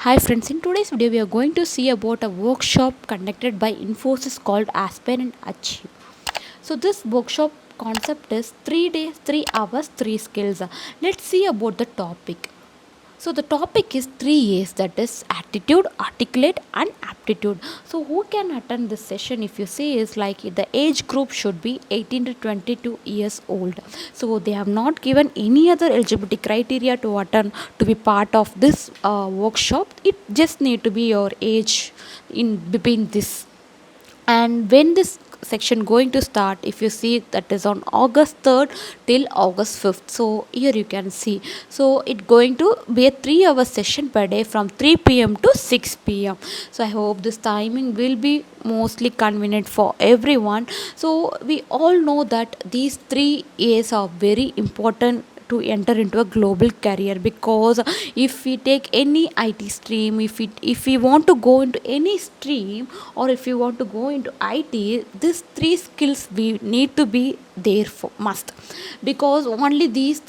Hi friends, in today's video we are going to see about a workshop conducted by Infosys called Aspire and Achieve. So this workshop concept is 3 days, 3 hours, 3 skills. Let's see about the topic. So the topic is 3 A's, that is attitude, articulate and aptitude. So who can attend this session if you say is like the age group should be 18 to 22 years old. So they have not given any other eligibility criteria to attend to be part of this workshop. It just need to be your age in between this. And when this section going to start, if you see, that is on August 3rd till August 5th. So here you can see, so it going to be a 3 hour session per day from 3 p.m. to 6 p.m. So I hope this timing will be mostly convenient for everyone. So we all know that these 3 A's are very important to enter into a global career, because if we take any IT stream, if we want to go into any stream, or if you want to go into IT, these three skills we need to be there for must, because only these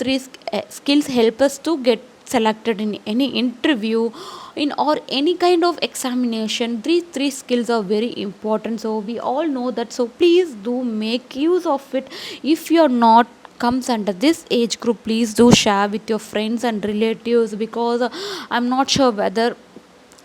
skills help us to get selected in any interview in or any kind of examination. These three skills are very important, so we all know that. So please do make use of it. If you're not comes under this age group, please do share with your friends and relatives, because I'm not sure whether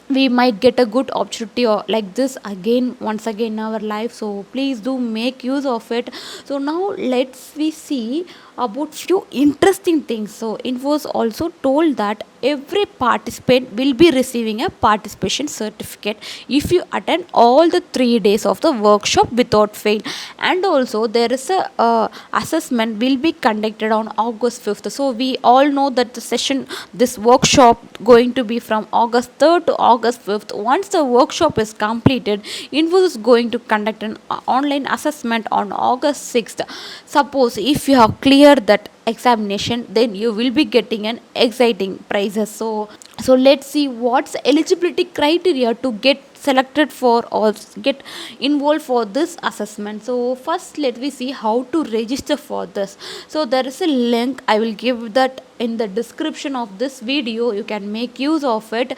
we might get a good opportunity or like this again once again in our life. So please do make use of it. So now let's we see about few interesting things. So Infos also told that every participant will be receiving a participation certificate if you attend all the 3 days of the workshop without fail. And also there is a assessment will be conducted on August 5th. So we all know that the session, this workshop going to be from August 3rd to August 5th. Once the workshop is completed, Infosys is going to conduct an online assessment on August 6th. Suppose if you have cleared that examination, then you will be getting an exciting prizes. So let's see what's eligibility criteria to get selected for or get involved for this assessment. So first let me see how to register for this. So there is a link, I will give that in the description of this video, you can make use of it.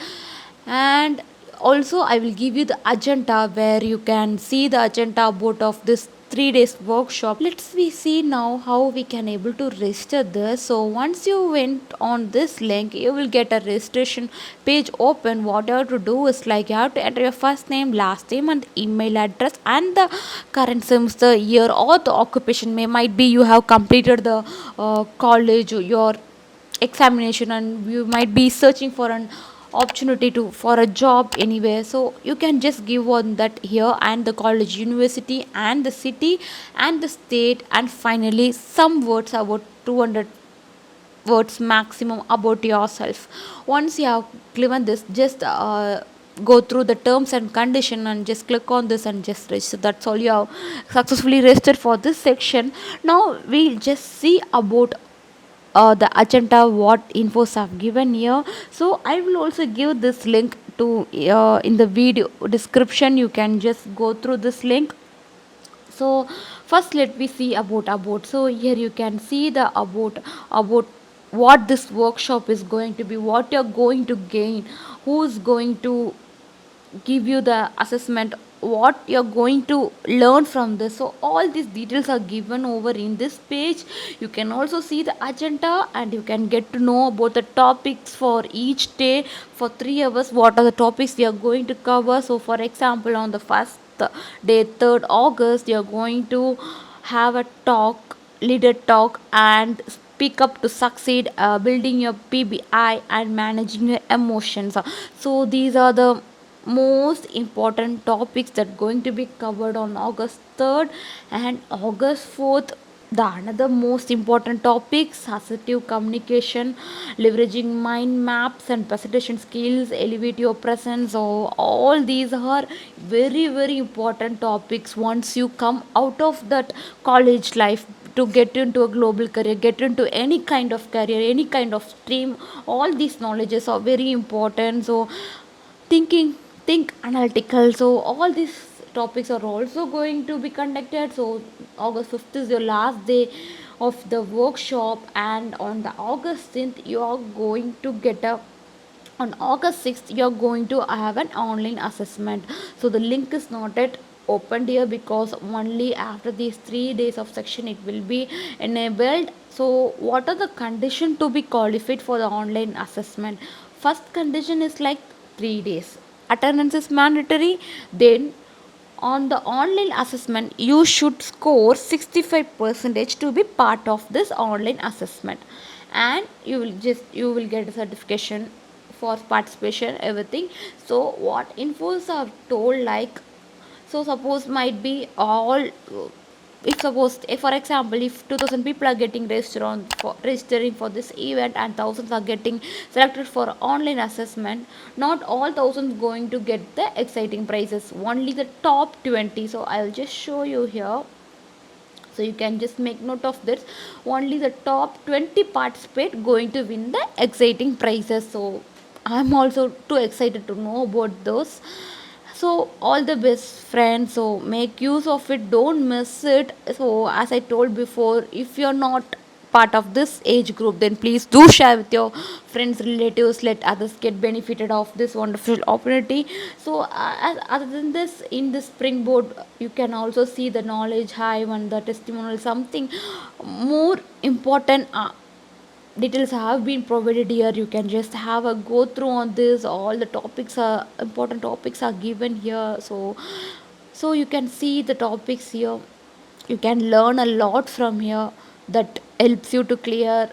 And also I will give you the agenda where you can see the agenda about of this 3 days workshop. Let's we see now how we can able to register this. So once you went on this link, you will get a registration page open. What you have to do is like you have to enter your first name, last name and email address and the current semester, year or the occupation. May might be you have completed the college, your examination, and you might be searching for an opportunity to for a job anywhere. So you can just give on that here, and the college, university and the city and the state, and finally some words about 200 words maximum about yourself. Once you have given this, just go through the terms and condition and just click on this and just register. That's all, you have successfully registered for this section. Now we'll just see about the agenda what infos have given here. So I will also give this link to in the video description, you can just go through this link. So first let me see about. So here you can see the about what this workshop is going to be, what you're going to gain, who's going to give you the assessment, what you're going to learn from this. So all these details are given over in this page. You can also see the agenda and you can get to know about the topics for each day. For 3 hours, what are the topics we are going to cover. So for example, on the first day, 3rd August, you're going to have a talk, leader talk, and speak up to succeed, building your PBI and managing your emotions. So these are the most important topics that going to be covered on August 3rd and August 4th. The another most important topics: assertive communication, leveraging mind maps and presentation skills, elevate your presence. So all these are very important topics once you come out of that college life to get into a global career, get into any kind of career, any kind of stream. All these knowledges are very important. So thinking, think analytical. So all these topics are also going to be conducted. So August 5th is your last day of the workshop, and on the August 10th you are going to get a on August 6th you're going to have an online assessment. So the link is not yet opened here because only after these 3 days of section it will be enabled. So what are the condition to be qualified for the online assessment? First condition is like 3 days attendance is mandatory. Then on the online assessment you should score 65 percentage to be part of this online assessment, and you will get a certification for participation everything. So what infos are told, like, so suppose might be all, if suppose if for example if 2000 people are getting registered for registering for this event and thousands are getting selected for online assessment, not all thousands going to get the exciting prizes, only the top 20. So I'll just show you here, so you can just make note of this. Only the top 20 participate going to win the exciting prizes. So I'm also too excited to know about those. So all the best friends, so make use of it, don't miss it. So as I told before, if you're not part of this age group, then please do share with your friends, relatives, let others get benefited of this wonderful opportunity. So other than this, in the springboard you can also see the knowledge hive and the testimonial, something more important details have been provided here. You can just have a go through on this, all the topics are important, topics are given here. So you can see the topics here, you can learn a lot from here, that helps you to clear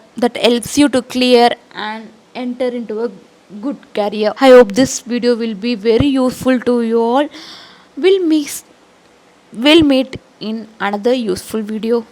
and enter into a good career. I hope this video will be very useful to you all. we'll meet we'll meet in another useful video.